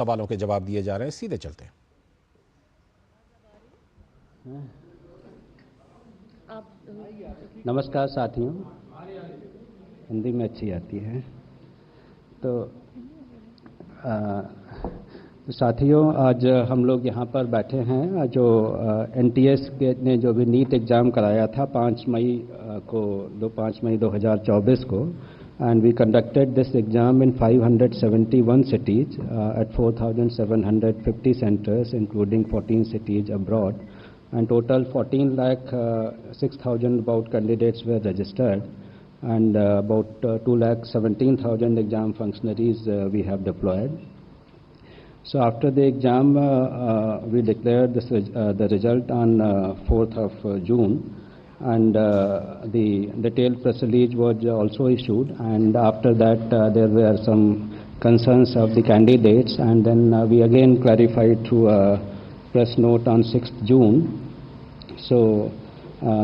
सवालों के जवाब दिए जा रहे हैं। सीधे चलते हैं। नमस्कार साथियों, हिंदी में अच्छी आती है। तो साथियों, आज हम लोग यहाँ पर बैठे हैं जो एनटीएस के ने जो भी नीट एग्ज़ाम कराया था 5 मई को 5 मई 2024 को, and we conducted this exam in 571 cities at 4,750 centers, including 14 cities abroad, and total 14 lakh 6,000 about candidates were registered, and about 2 lakh 17,000 exam functionaries we have deployed. So after the exam, we declared the result on 4th of June, and the detailed press release was also issued, and after that there were some concerns of the candidates, and then we again clarified through a press note on 6th June. So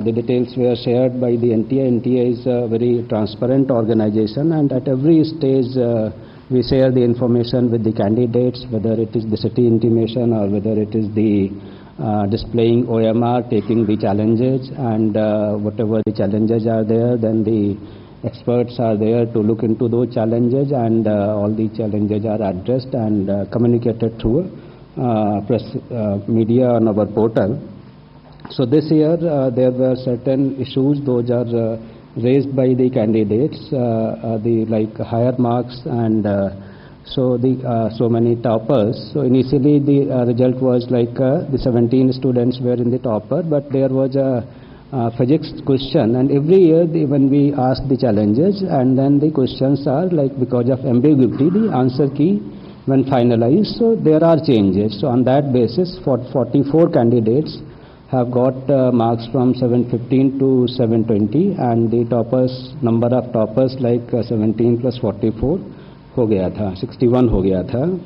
the details were shared by the NTA. NTA is a very transparent organization, and at every stage we share the information with the candidates, whether it is the city intimation or whether it is the displaying OMR, taking the challenges, and whatever the challenges are there, then the experts are there to look into those challenges, and all the challenges are addressed and communicated through press media on our portal. So this year there were certain issues, those are raised by the candidates, the like higher marks and so many toppers. So initially the result was like the 17 students were in the topper, but there was a physics question, and every year when we ask the challenges, and then the questions are like, because of ambiguity, the answer key when finalized, so there are changes. So on that basis, 44 candidates have got marks from 715 to 720, and the toppers, number of toppers like 17 plus 44 हो गया था, 61 हो गया था.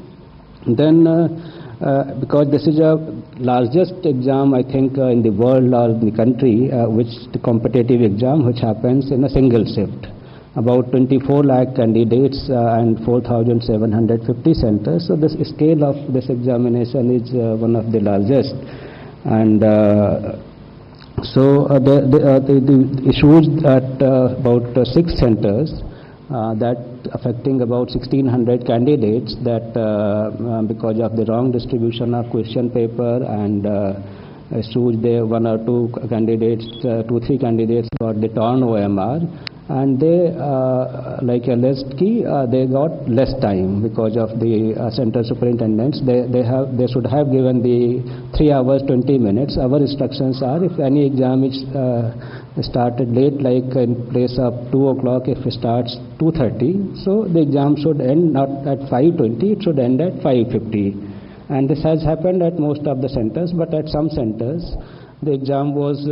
Then because this is a largest exam I think in the world or in the country, which the competitive exam which happens in a single shift, about 24 lakh candidates and 4,750 centers. So this scale of this examination is one of the largest, and so the issues at about 6 centers that affecting about 1,600 candidates, that because of the wrong distribution of question paper and issues there, 1 or 2 candidates, 2-3 candidates got the torn OMR, and they like alleged key they got less time because of the center superintendents. They should have given the 3 hours 20 minutes. Our instructions are, if any exam is started late, like in place of 2 o'clock, if it starts 2:30, so the exam should end not at 5:20, it should end at 5:50. And this has happened at most of the centers, but at some centers the exam was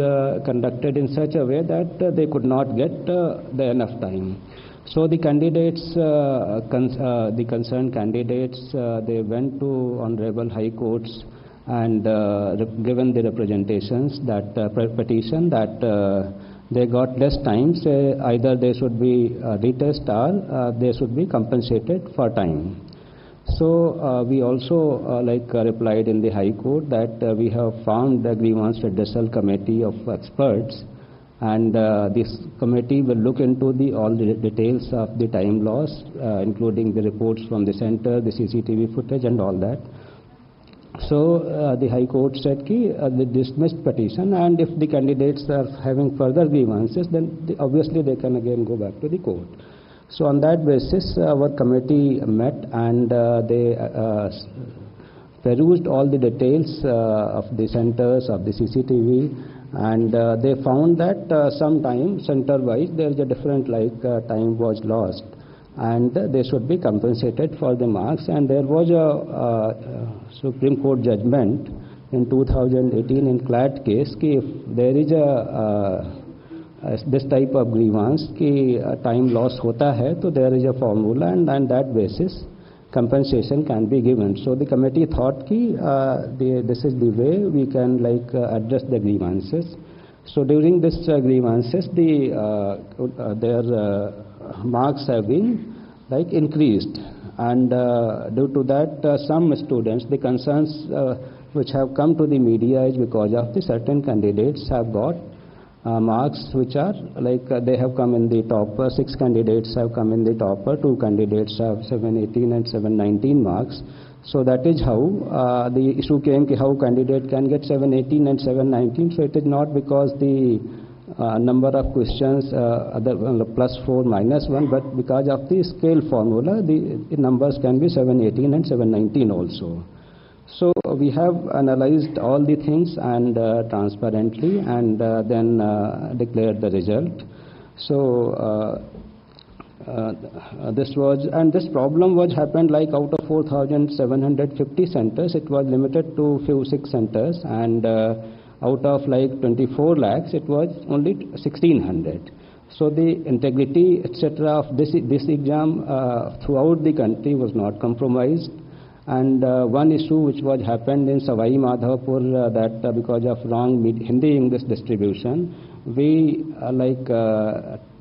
conducted in such a way that they could not get the enough time. So the candidates, the concerned candidates, they went to Honorable High Courts and given the representations that petition that they got less time, say either they should be retest or they should be compensated for time. So we also replied in the High Court that we have formed the grievance redressal committee of experts, and this committee will look into all the details of the time loss, including the reports from the center, the CCTV footage and all that. So the High Court said they dismissed petition, and if the candidates are having further grievances, then obviously they can again go back to the court. So on that basis, our committee met, and they perused all the details of the centers, of the CCTV, and they found that sometime center-wise there is a different time was lost, and they should be compensated for the marks. And there was a Supreme Court judgment in 2018 in CLAT case if there is this type of grievance कि time loss होता है, तो there is a formula, and on that basis compensation can be given. So the committee thought this is the way we can address the grievances. So during this grievances, their marks have been increased, And due to that, some students, the concerns which have come to the media is because of the certain candidates have got marks which are like they have come in the top, 6 candidates have come in the top, 2 candidates have 718 and 719 marks. So that is how the issue came, how candidate can get 718 and 719. So it is not because the number of questions +4 -1, but because of the scale formula, the numbers can be 718 and 719 also. So we have analyzed all the things and transparently, and then declared the result. So this problem was happened like out of 4,750 centers, it was limited to few 6 centers, and out of like 24 lakhs, it was only 1,600. So the integrity, etc., of this exam throughout the country was not compromised. And one issue which was happened in Savai Madhavpur, that because of wrong Hindi-English distribution, we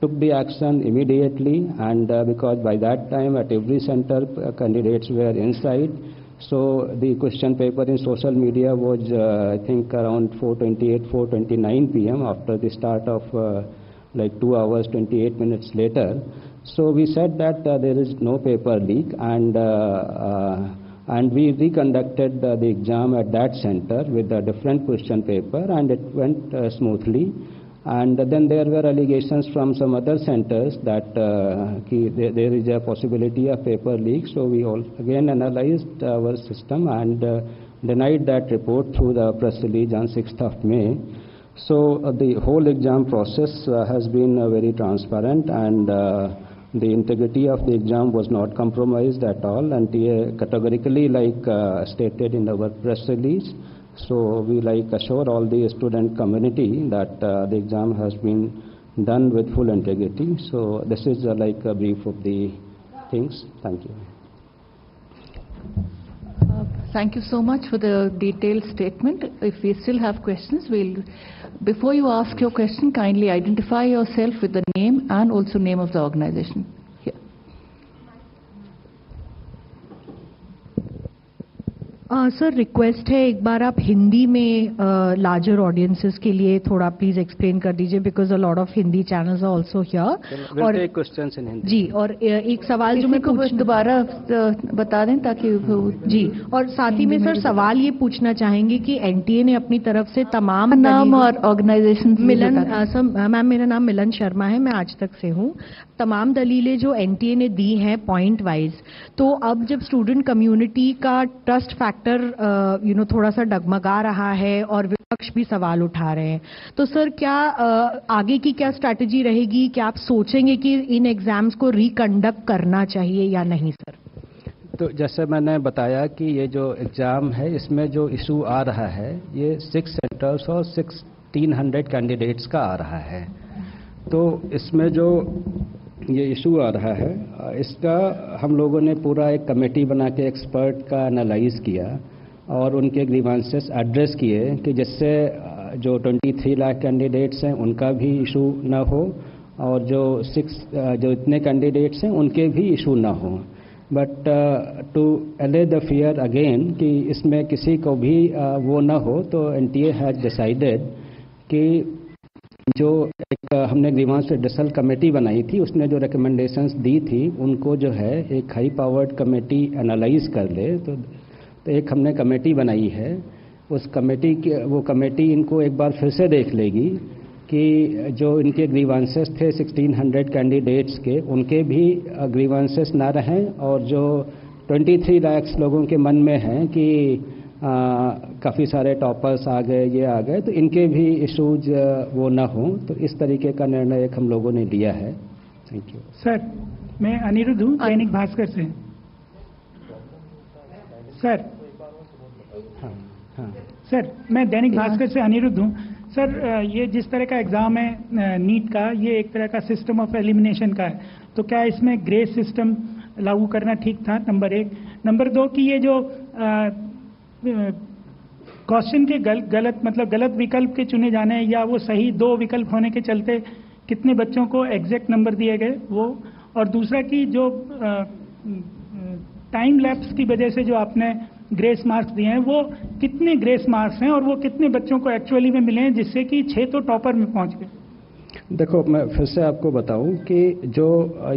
took the action immediately, and because by that time at every center candidates were inside. So the question paper in social media was I think around 4:28, 4:29 p.m. after the start of 2 hours 28 minutes later. So we said that there is no paper leak, and we reconducted the exam at that center with a different question paper, and it went smoothly. And then there were allegations from some other centers that there is a possibility of paper leak. So we all again analyzed our system and denied that report through the press release on 6th of May. So the whole exam process has been very transparent, and the integrity of the exam was not compromised at all, and categorically stated in our press release. So we assure all the student community that the exam has been done with full integrity. So this is a brief of the things. Thank you. Thank you so much for the detailed statement. If we still have questions, before you ask your question, kindly identify yourself with the name and also name of the organization. Here. Sir request है, एक बार आप हिंदी में larger audiences के लिए थोड़ा please explain कर दीजिए, because a lot of Hindi channels are also here. और क्वेश्चंस इन हिंदी जी, और एक सवाल जो मैं दोबारा बता दें ताकि जी, और साथ ही में सर सवाल ये पूछना चाहेंगे कि एनटीए ने अपनी तरफ से तमाम नाम और ऑर्गेनाइजेशन. मैम मेरा नाम मिलन शर्मा है, मैं आज तक से हूँ. तमाम दलीलें जो एनटीए ने दी हैं पॉइंट वाइज, तो अब जब स्टूडेंट कम्युनिटी का ट्रस्ट फैक्टर थोड़ा सा डगमगा रहा है और विपक्ष भी सवाल उठा रहे हैं, तो सर क्या आगे की क्या स्ट्रैटेजी रहेगी? क्या आप सोचेंगे कि इन एग्जाम्स को रिकंडक्ट करना चाहिए या नहीं सर? तो जैसे मैंने बताया कि ये जो एग्ज़ाम है इसमें जो इशू आ रहा है ये 6 सेंटर्स और 1,600 कैंडिडेट्स का आ रहा है. तो इसमें जो ये इशू आ रहा है इसका हम लोगों ने पूरा एक कमेटी बना के एक्सपर्ट का एनालाइज किया और उनके ग्रीवांसेस एड्रेस किए कि जिससे जो 23 लाख कैंडिडेट्स हैं उनका भी इशू ना हो और जो इतने कैंडिडेट्स हैं उनके भी इशू ना हो. बट टू अले द फियर अगेन कि इसमें किसी को भी वो ना हो, तो एनटीए हैज डिसाइडेड कि जो एक हमने ग्रीवांस रिड्रेसल कमेटी बनाई थी उसने जो रिकमेंडेशंस दी थी उनको जो है एक हाई पावर्ड कमेटी एनालाइज कर ले. तो एक हमने कमेटी बनाई है, उस कमेटी की वो कमेटी इनको एक बार फिर से देख लेगी कि जो इनके ग्रीवांसेस थे 1,600 कैंडिडेट्स के, उनके भी ग्रीवांसेस ना रहें, और जो 23 लाख लोगों के मन में हैं कि काफ़ी सारे टॉपर्स आ गए, ये आ गए, तो इनके भी इशूज वो ना हों. तो इस तरीके का निर्णय एक हम लोगों ने लिया है. Thank you. सर मैं अनिरुद्ध हूँ, दैनिक भास्कर से. सर हाँ सर मैं दैनिक भास्कर से अनिरुद्ध हूँ. सर ये जिस तरह का एग्ज़ाम है नीट का, ये एक तरह का सिस्टम ऑफ एलिमिनेशन का है, तो क्या इसमें ग्रे सिस्टम लागू करना ठीक था? नंबर 1. नंबर 2 कि ये जो क्वेश्चन के गलत विकल्प के चुने जाने या वो सही 2 विकल्प होने के चलते कितने बच्चों को एग्जैक्ट नंबर दिए गए वो, और दूसरा कि जो टाइम लैप्स की वजह से जो आपने ग्रेस मार्क्स दिए हैं वो कितने ग्रेस मार्क्स हैं और वो कितने बच्चों को एक्चुअली में मिले हैं जिससे कि 6 तो टॉपर में पहुंच गए? देखो, मैं फिर से आपको बताऊं कि जो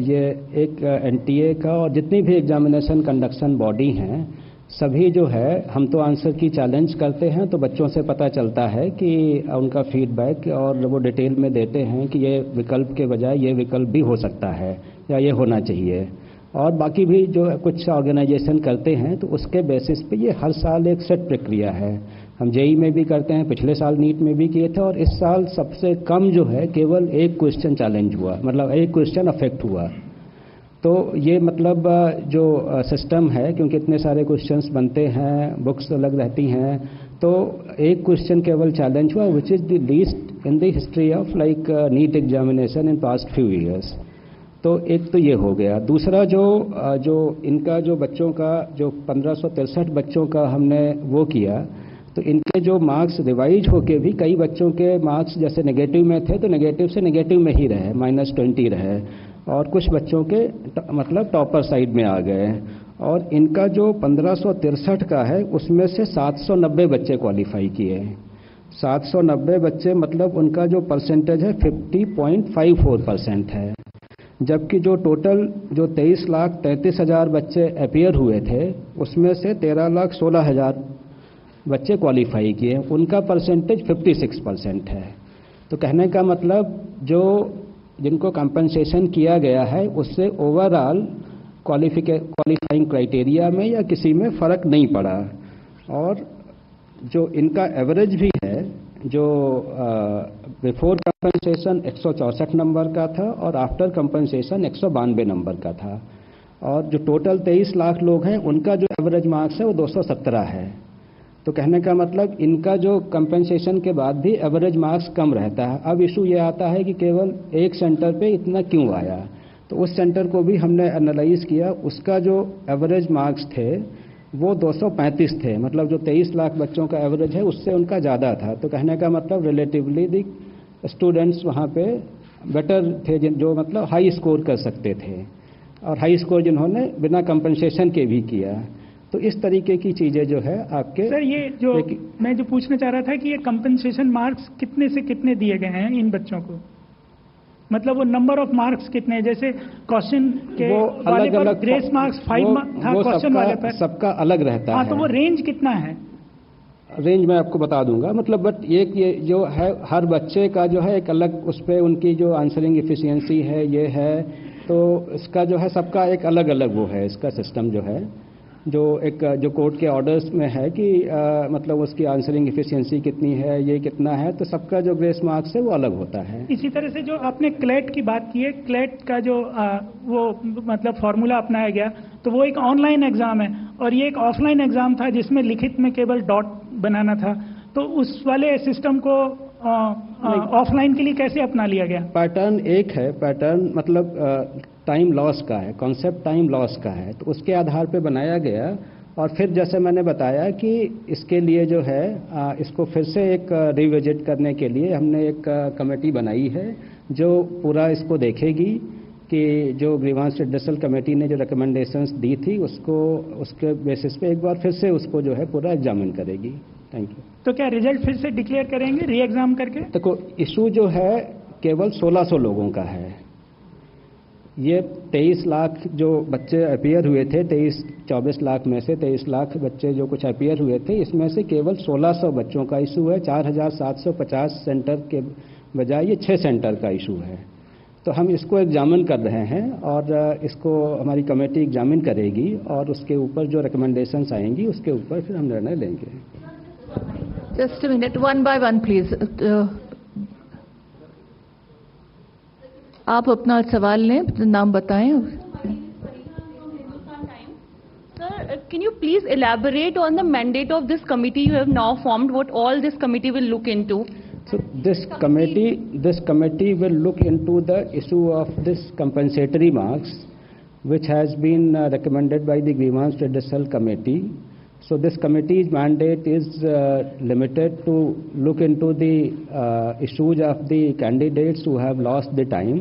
ये एक एनटीए का और जितनी भी एग्जामिनेशन कंडक्शन बॉडी हैं, सभी जो है, हम तो आंसर की चैलेंज करते हैं तो बच्चों से पता चलता है कि उनका फीडबैक और वो डिटेल में देते हैं कि ये विकल्प के बजाय ये विकल्प भी हो सकता है या ये होना चाहिए। और बाकी भी जो कुछ ऑर्गेनाइजेशन करते हैं तो उसके बेसिस पे ये हर साल एक सेट प्रक्रिया है। हम जेई में भी करते हैं, पिछले साल नीट में भी किए थे, और इस साल सबसे कम जो है केवल एक क्वेश्चन चैलेंज हुआ, मतलब एक क्वेश्चन अफेक्ट हुआ। तो ये मतलब जो सिस्टम है, क्योंकि इतने सारे क्वेश्चंस बनते हैं, बुक्स अलग रहती हैं, तो एक क्वेश्चन केवल चैलेंज हुआ, which is the least in the history of like NEET examination in past few years. तो एक तो ये हो गया। दूसरा जो इनका जो बच्चों का जो 1563 बच्चों का हमने वो किया, तो इनके जो मार्क्स रिवाइज होके भी कई बच्चों के मार्क्स जैसे नेगेटिव में थे तो नेगेटिव से नेगेटिव में ही रहे, -20 रहे, और कुछ बच्चों के मतलब टॉपर साइड में आ गए। और इनका जो 1563 का है उसमें से 790 बच्चे क्वालिफाई किए। 790 बच्चे मतलब उनका जो परसेंटेज है 50.54% है। जबकि जो टोटल जो 23,33,000 बच्चे अपीयर हुए थे उसमें से 13,16,000 बच्चे क्वालिफाई किए, उनका परसेंटेज 56% है। तो कहने का मतलब जो जिनको कंपनसेशन किया गया है उससे ओवरऑल क्वालिफाइंग क्राइटेरिया में या किसी में फ़र्क नहीं पड़ा। और जो इनका एवरेज भी है, जो बिफोर कंपनसेशन 164 नंबर का था और आफ्टर कंपनसेशन 192 नंबर का था। और जो टोटल 23 लाख लोग हैं उनका जो एवरेज मार्क्स है वो 217 है। तो कहने का मतलब इनका जो कंपनसेशन के बाद भी एवरेज मार्क्स कम रहता है। अब इशू ये आता है कि केवल एक सेंटर पे इतना क्यों आया, तो उस सेंटर को भी हमने एनालाइज किया। उसका जो एवरेज मार्क्स थे वो 235 थे, मतलब जो 23 लाख बच्चों का एवरेज है उससे उनका ज़्यादा था। तो कहने का मतलब रिलेटिवली दी स्टूडेंट्स वहाँ पे बेटर थे, जो मतलब हाई स्कोर कर सकते थे, और हाई स्कोर जिन्होंने बिना कंपनसेशन के भी किया। तो इस तरीके की चीज़ें जो है आपके सर, ये जो मैं जो पूछना चाह रहा था कि ये कंपनसेशन मार्क्स कितने से कितने दिए गए हैं इन बच्चों को, मतलब वो नंबर ऑफ मार्क्स कितने हैं? जैसे क्वेश्चन के वो वाले अलग पर अलग ग्रेस मार्क्स 5 था, क्वेश्चन वाले पर सबका अलग रहता हाँ, है। तो वो रेंज कितना है? रेंज मैं आपको बता दूंगा, मतलब बट ये जो है हर बच्चे का जो है एक अलग उस पर उनकी जो आंसरिंग एफिशिएंसी है ये है, तो इसका जो है सबका एक अलग अलग वो है, इसका सिस्टम जो है जो एक जो कोर्ट के ऑर्डर्स में है कि मतलब उसकी आंसरिंग एफिशिएंसी कितनी है, ये कितना है, तो सबका जो ग्रेस मार्क्स है वो अलग होता है। इसी तरह से जो आपने क्लेट की बात की है, क्लेट का जो वो मतलब फॉर्मूला अपनाया गया, तो वो एक ऑनलाइन एग्जाम है और ये एक ऑफलाइन एग्जाम था जिसमें लिखित में केवल डॉट बनाना था। तो उस वाले सिस्टम को ऑफलाइन के लिए कैसे अपना लिया गया? पैटर्न एक है, पैटर्न मतलब टाइम लॉस का है, कॉन्सेप्ट टाइम लॉस का है, तो उसके आधार पे बनाया गया। और फिर जैसे मैंने बताया कि इसके लिए जो है इसको फिर से एक रिविजिट करने के लिए हमने एक कमेटी बनाई है जो पूरा इसको देखेगी कि जो ग्रीवांस रिड्रेसल कमेटी ने जो रिकमेंडेशंस दी थी उसको उसके बेसिस पे एक बार फिर से उसको जो है पूरा एग्जामिन करेगी। Thank you. तो क्या रिजल्ट फिर से डिक्लेयर करेंगे री एग्जाम करके? देखो, इशू जो है केवल 1600 लोगों का है। ये 23 लाख जो बच्चे अपीयर हुए थे, 24 लाख में से 23 लाख बच्चे जो कुछ अपीयर हुए थे, इसमें से केवल 1600 बच्चों का इशू है। 4750 सेंटर के बजाय ये 6 सेंटर का इशू है। तो हम इसको एग्जामिन कर रहे हैं और इसको हमारी कमेटी एग्जामिन करेगी और उसके ऊपर जो रिकमेंडेशंस आएंगी उसके ऊपर फिर हम निर्णय लेंगे। Just a minute, one by one, please. आप अपना सवाल लें, नाम बताएं। Sir, can you please elaborate on the mandate of this committee you have now formed? What all this committee will look into? So this committee will look into the issue of this compensatory marks, which has been recommended by the Grievance Redressal Committee. So this committee's mandate is limited to look into the issues of the candidates who have lost the time.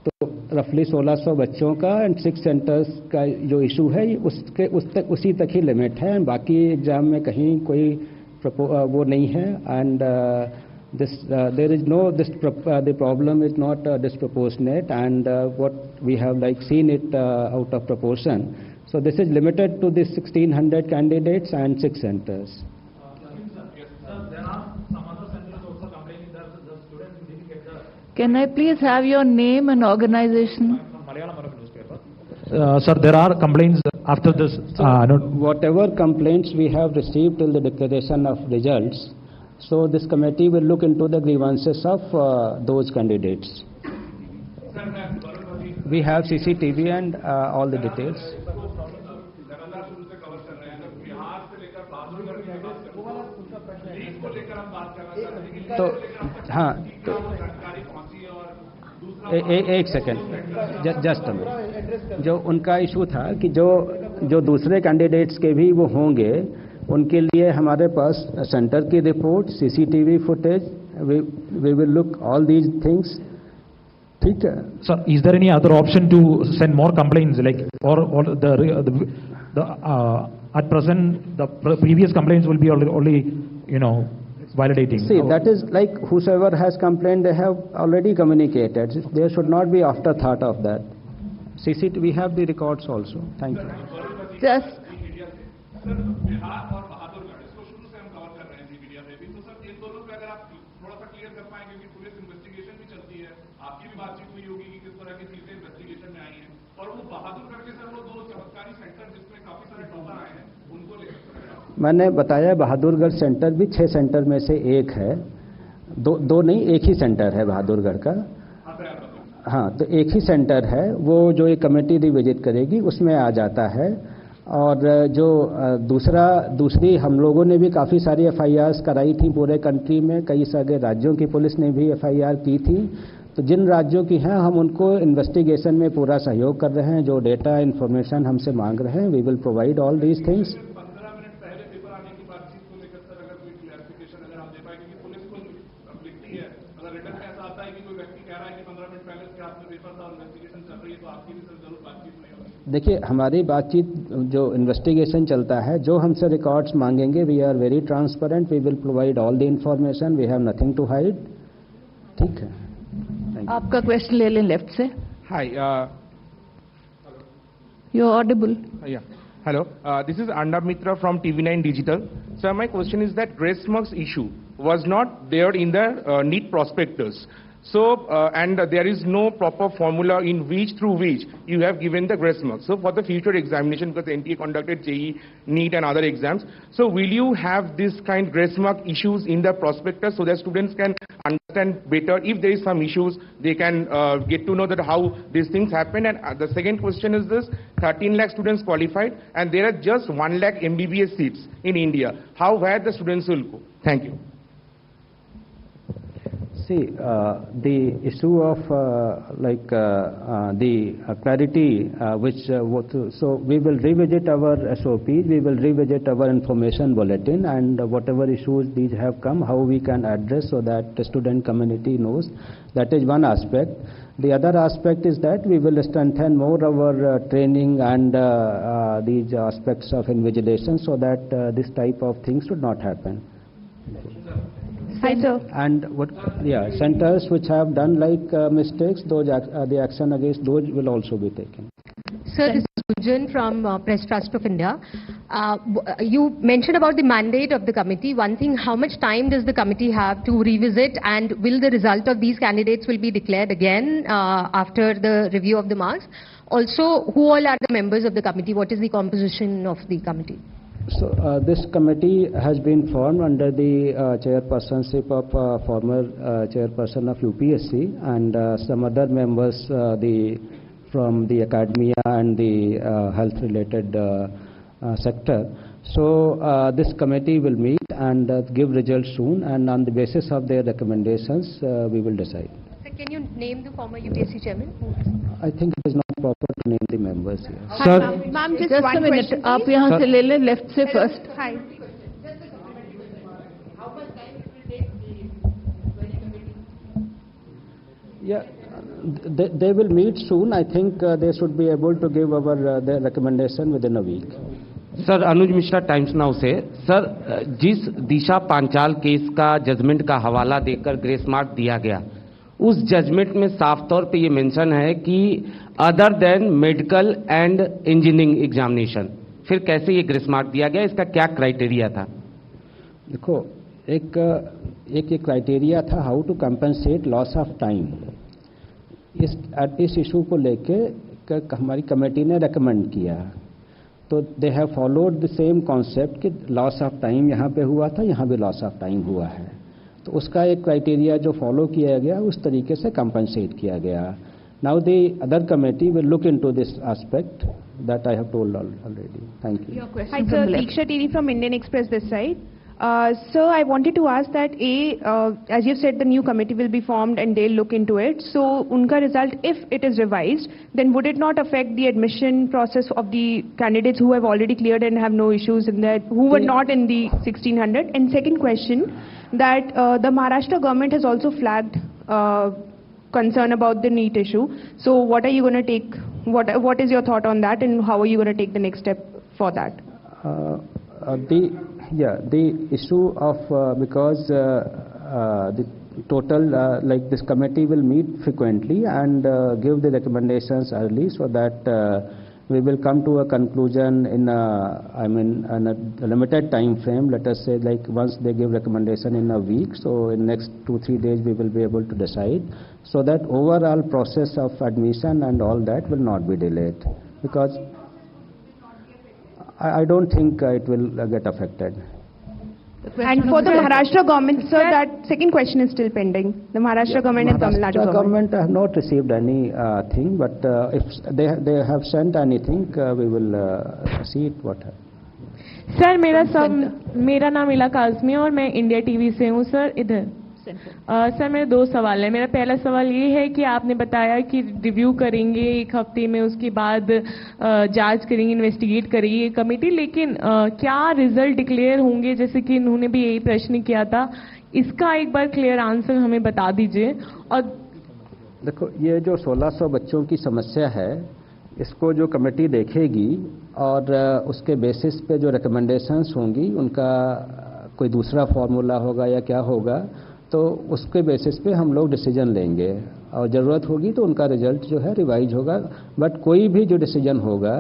तो रफली 1600 बच्चों का and 6 centres का जो issue है उसी तक ही limit है, बाकी एग्जाम में कहीं कोई वो नहीं है। And there is no the problem is not disproportionate, and what we have like seen it out of proportion. So this is limited to the 1600 candidates and 6 centers. Can I please have your name and organization? Sir, there are complaints after this. Whatever complaints we have received till the declaration of results, so this committee will look into the grievances of those candidates. We have CCTV and all the details. तो हाँ, तो एक second, just a minute. जो उनका issue था कि जो दूसरे कैंडिडेट्स के भी वो होंगे, उनके लिए हमारे पास सेंटर की report, CCTV footage, we will look all these things. ठीक है sir, is there any other option to send more complaints like और the at present the previous complaints will be only validating? See, that is like whosoever has complained, they have already communicated. There should not be afterthought of that. CCTV, we have the records also. Thank you. Just मैंने बताया Bahadurgarh centre भी 6 centre में से एक है, दो नहीं, एक ही सेंटर है बहादुरगढ़ का। हाँ, तो एक ही सेंटर है, वो जो एक कमेटी विजिट करेगी उसमें आ जाता है। और जो दूसरी हम लोगों ने भी काफ़ी सारी FIRs कराई थी पूरे कंट्री में, कई सारे राज्यों की पुलिस ने भी FIR की थी। तो जिन राज्यों की हैं हम उनको इन्वेस्टिगेशन में पूरा सहयोग कर रहे हैं, जो डेटा इन्फॉर्मेशन हमसे मांग रहे हैं, we will provide all these things. देखिए, हमारी बातचीत जो इन्वेस्टिगेशन चलता है, जो हमसे रिकॉर्ड्स मांगेंगे, we are very transparent, we will provide all the information, we have nothing to hide. ठीक है, आपका क्वेश्चन ले लें लेफ्ट से। Hi, you are audible. yeah, hello, this is Arnab Mitra from TV9 Digital. Sir, my question is that grace marks issue was not there in the NEET prospectus. So, and there is no proper formula in through which you have given the grace marks. So, for the future examination, because NTA conducted JEE, NEET and other exams, so will you have this kind grace mark issues in the prospectus so that students can understand better if there is some issues, they can get to know that how these things happen. And the second question is this: 13 lakh students qualified, and there are just 1 lakh MBBS seats in India. Where the students will go? Thank you. See, the issue of the clarity, so we will revisit our SOPs, we will revisit our information bulletin, and whatever issues these have come, how we can address so that the student community knows. That is one aspect. The other aspect is that we will strengthen more our training and these aspects of invigilation so that this type of things should not happen. Hi, sir. And centers which have done like mistakes, the action against those will also be taken. Sir, this is Gunjan from Press Trust of India. You mentioned about the mandate of the committee. One thing, how much time does the committee have to revisit, and will the result of these candidates will be declared again after the review of the marks? Also, who all are the members of the committee? What is the composition of the committee? So this committee has been formed under the chairpersonship of former chairperson of UPSC and some other members from the academia and the health related sector. So this committee will meet and give results soon, and on the basis of their recommendations we will decide. Sir, can you name the former UPSC chairman? I think it is not proper to name the members here. Sir, ma'am, just a one minute, question, आप please. यहाँ से ले लें left से first. Hi. Yeah. they will meet soon. I think they should be able to give our their recommendation within a week. Sir Anuj Mishra times now से। Sir जिस दिशा Panchal case का judgement का हवाला देकर ग्रेस मार्क दिया गया, उस जजमेंट में साफ तौर पे ये मेंशन है कि other than medical and engineering examination, फिर कैसे ये ग्रेस मार्क दिया गया, इसका क्या क्राइटेरिया था? देखो, एक क्राइटेरिया था how to compensate loss of time. इस इशू को लेके हमारी कमेटी ने रेकमेंड किया, तो they have followed the same concept कि लॉस ऑफ टाइम यहाँ पे हुआ था, यहाँ भी लॉस ऑफ टाइम हुआ है, तो उसका एक क्राइटेरिया जो फॉलो किया गया उस तरीके से कंपनसेट किया गया। Now the other committee will look into this aspect that I have told already. Thank you. Hi sir, Deeksha TV from Indian Express this side. Sir, I wanted to ask that as you said, the new committee will be formed and they'll look into it. So, unka result, if it is revised, then would it not affect the admission process of the candidates who have already cleared and have no issues in that, who were not in the 1600? And second question, that the Maharashtra government has also flagged concern about the NEET issue. So, what are you going to take? What is your thought on that, and how are you going to take the next step for that? The issue of because the total like this committee will meet frequently and give the recommendations early, so that we will come to a conclusion in in a limited time frame. Let us say like once they give recommendation in a week, so in next 2-3 days we will be able to decide, so that overall process of admission and all that will not be delayed, because I don't think it will get affected. And for the Maharashtra government, sir, that second question is still pending. The Maharashtra government and Tamil Nadu government have not received any thing, but if they have sent anything, we will see it what happens. Sir मेरा नाम इला काज़मी और मैं India TV से हूँ sir इधर। Sir मेरे दो सवाल हैं। मेरा पहला सवाल ये है कि आपने बताया कि रिव्यू करेंगे 1 हफ्ते में, उसके बाद जांच करेंगे, इन्वेस्टिगेट करेगी ये कमेटी, लेकिन क्या रिजल्ट डिक्लेयर होंगे, जैसे कि इन्होंने भी यही प्रश्न किया था, इसका एक बार क्लियर आंसर हमें बता दीजिए। और देखो, ये जो 1600 बच्चों की समस्या है, इसको जो कमेटी देखेगी और उसके बेसिस पे जो रिकमेंडेशंस होंगी, उनका कोई दूसरा फॉर्मूला होगा या क्या होगा, तो उसके बेसिस पे हम लोग डिसीजन लेंगे, और ज़रूरत होगी तो उनका रिजल्ट जो है रिवाइज होगा। बट कोई भी जो डिसीजन होगा,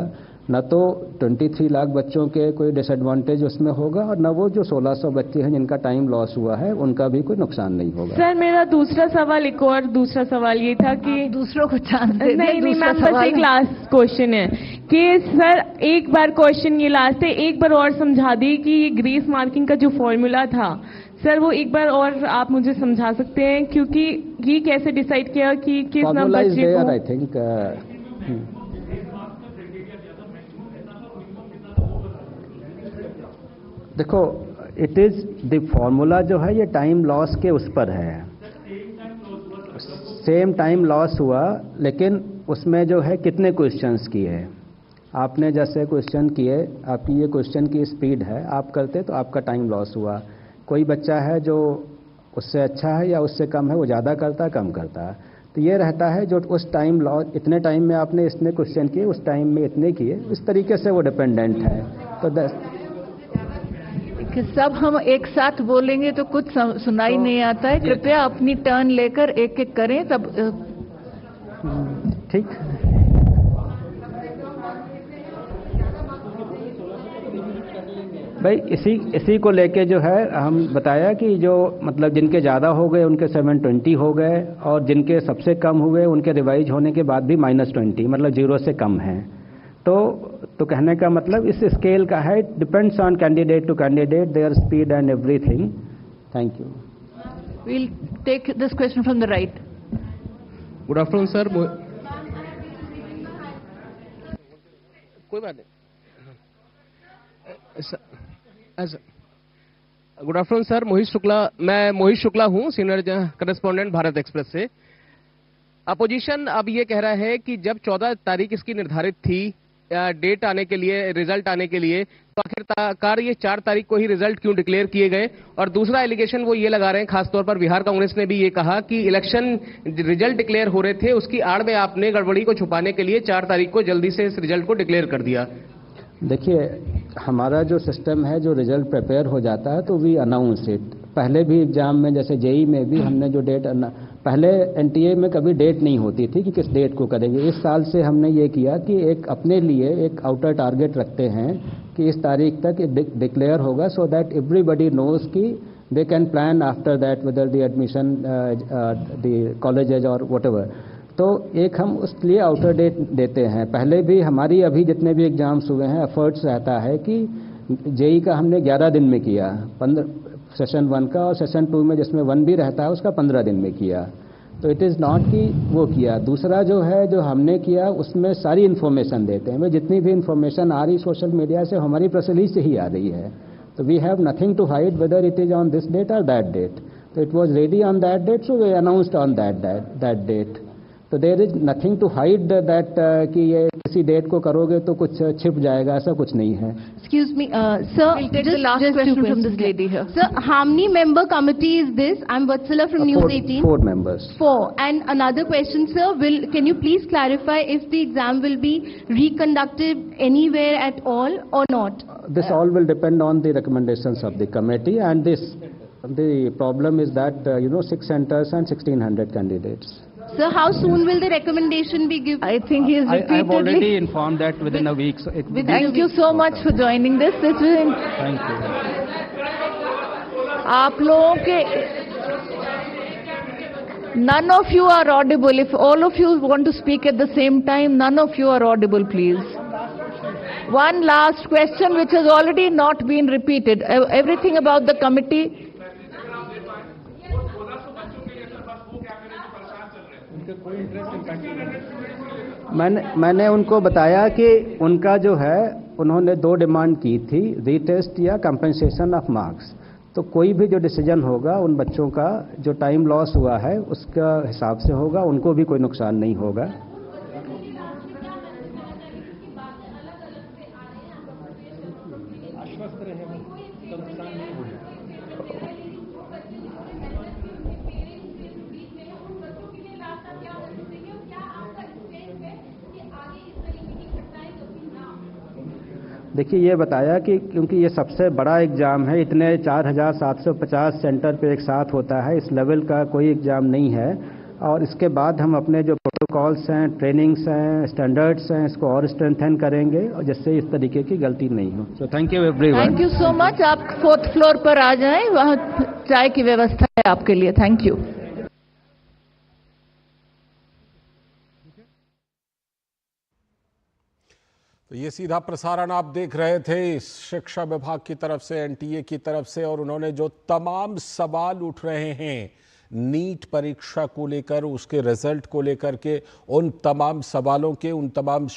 न तो 23 लाख बच्चों के कोई डिसएडवांटेज उसमें होगा, और न वो जो 1600 बच्चे हैं जिनका टाइम लॉस हुआ है उनका भी कोई नुकसान नहीं होगा। सर मेरा दूसरा सवाल ये था कि दूसरों को चांस दे नहीं मैम, बस एक लास्ट क्वेश्चन है कि सर एक बार क्वेश्चन ये लास्ट है, एक बार और समझा दी कि ये ग्रेस मार्किंग का जो फॉर्मूला था सर, वो एक बार और आप मुझे समझा सकते हैं, क्योंकि ये कैसे डिसाइड किया कि किस नंबर बच्चे को? आई थिंक देखो, इट इज द फॉर्मूला जो है ये टाइम लॉस के उस पर है, सेम टाइम लॉस हुआ, लेकिन उसमें जो है कितने क्वेश्चंस किए आपने, जैसे क्वेश्चन किए, आपकी ये क्वेश्चन की स्पीड है, आप करते तो आपका टाइम लॉस हुआ। कोई बच्चा है जो उससे अच्छा है या उससे कम है, वो ज़्यादा करता है कम करता है, तो ये रहता है जो उस टाइम लॉस, इतने टाइम में आपने इतने क्वेश्चन किए, उस टाइम में इतने किए, इस तरीके से वो डिपेंडेंट है। तो कि सब हम एक साथ बोलेंगे तो कुछ सुनाई नहीं आता है, कृपया अपनी टर्न लेकर एक एक करें तब ठीक। भाई इसी को लेके जो है हम बताया कि जो मतलब जिनके ज़्यादा हो गए उनके 720 हो गए, और जिनके सबसे कम हुए उनके रिवाइज होने के बाद भी -20, मतलब 0 से कम है। तो कहने का मतलब इस स्केल का है, depends on candidate to candidate, their speed and everything. Thank you. We'll take this question from the right. Good afternoon sir. कोई बात नहीं। गुड आफ्टरनून सर, मैं मोहित शुक्ला हूँ, सीनियर करेस्पॉन्डेंट भारत एक्सप्रेस से। अपोजिशन अब ये कह रहा है कि जब 14 तारीख इसकी निर्धारित थी डेट आने के लिए, रिजल्ट आने के लिए, आखिरकार ये 4 तारीख को ही रिजल्ट क्यों डिक्लेयर किए गए? और दूसरा एलिगेशन वो ये लगा रहे हैं, खासतौर पर बिहार कांग्रेस ने भी ये कहा कि इलेक्शन रिजल्ट डिक्लेयर हो रहे थे, उसकी आड़ में आपने गड़बड़ी को छुपाने के लिए 4 तारीख को जल्दी से इस रिजल्ट को डिक्लेयर कर दिया। देखिए, हमारा जो सिस्टम है, जो रिजल्ट प्रिपेयर हो जाता है तो वी अनाउंस इट। पहले भी एग्जाम में, जैसे जेई में भी हमने जो डेट, पहले एनटीए में कभी डेट नहीं होती थी कि किस डेट को करेंगे। इस साल से हमने ये किया कि एक अपने लिए एक आउटर टारगेट रखते हैं कि इस तारीख तक डिक्लेयर होगा, सो दैट एवरीबडी नोज कि they can plan after that whether the admission the colleges और व्हाटएवर। तो एक हम उसके लिए आउटर डेट देते हैं। पहले भी हमारी अभी जितने भी एग्जाम्स हुए हैं, एफर्ट्स रहता है कि जेई का हमने 11 दिन में किया, 15 सेशन 1 का, और सेशन 2 में जिसमें 1 भी रहता है उसका 15 दिन में किया। तो इट इज़ नॉट कि वो किया। दूसरा जो है, जो हमने किया उसमें सारी इन्फॉर्मेशन देते हैं। जितनी भी इन्फॉर्मेशन आ रही सोशल मीडिया से, हमारी प्रेस रिलीज से ही आ रही है। तो we have nothing to hide whether it is on this date और दैट डेट। तो it was ready on that date, so we announced on that date. तो there is nothing to hide that कि ये किसी date को करोगे तो कुछ छिप जाएगा, ऐसा कुछ नहीं है। Excuse me, sir. We'll take the last question from this lady here. Sir, how many member committee is this? I'm Vatsala from News 18. 4 members. 4. And another question, sir. Can you please clarify if the exam will be reconducted anywhere at all or not? This all will depend on the recommendations of the committee, and the problem is that 6 centers and 1,600 candidates. Sir, how soon will the recommendation be given? I think he is repeatedly... I have already informed that within a week. So Thank you so much for joining this. This will... Thank you. आप लोगों के... None of you are audible. If all of you want to speak at the same time, none of you are audible, please. One last question which has already not been repeated. Everything about the committee... मैंने उनको बताया कि उनका जो है, उन्होंने 2 demand की थी, रीटेस्ट या कंपनसेशन ऑफ मार्क्स। तो कोई भी जो डिसीजन होगा उन बच्चों का जो टाइम लॉस हुआ है उसका हिसाब से होगा, उनको भी कोई नुकसान नहीं होगा। देखिए, ये बताया कि क्योंकि ये सबसे बड़ा एग्ज़ाम है, इतने 4,750 सेंटर पे एक साथ होता है, इस लेवल का कोई एग्ज़ाम नहीं है। और इसके बाद हम अपने जो प्रोटोकॉल्स हैं, ट्रेनिंग्स हैं, स्टैंडर्ड्स हैं, इसको और स्ट्रेंथन करेंगे, और जिससे इस तरीके की गलती नहीं हो। So thank you everyone. Thank you so much. आप 4th फ्लोर पर आ जाएं, वहाँ चाय की व्यवस्था है आपके लिए। Thank you. तो ये सीधा प्रसारण आप देख रहे थे शिक्षा विभाग की तरफ से, एनटीए की तरफ से, और उन्होंने जो तमाम सवाल उठ रहे हैं नीट परीक्षा को लेकर, उसके रिजल्ट को लेकर के, उन तमाम सवालों के, उन तमाम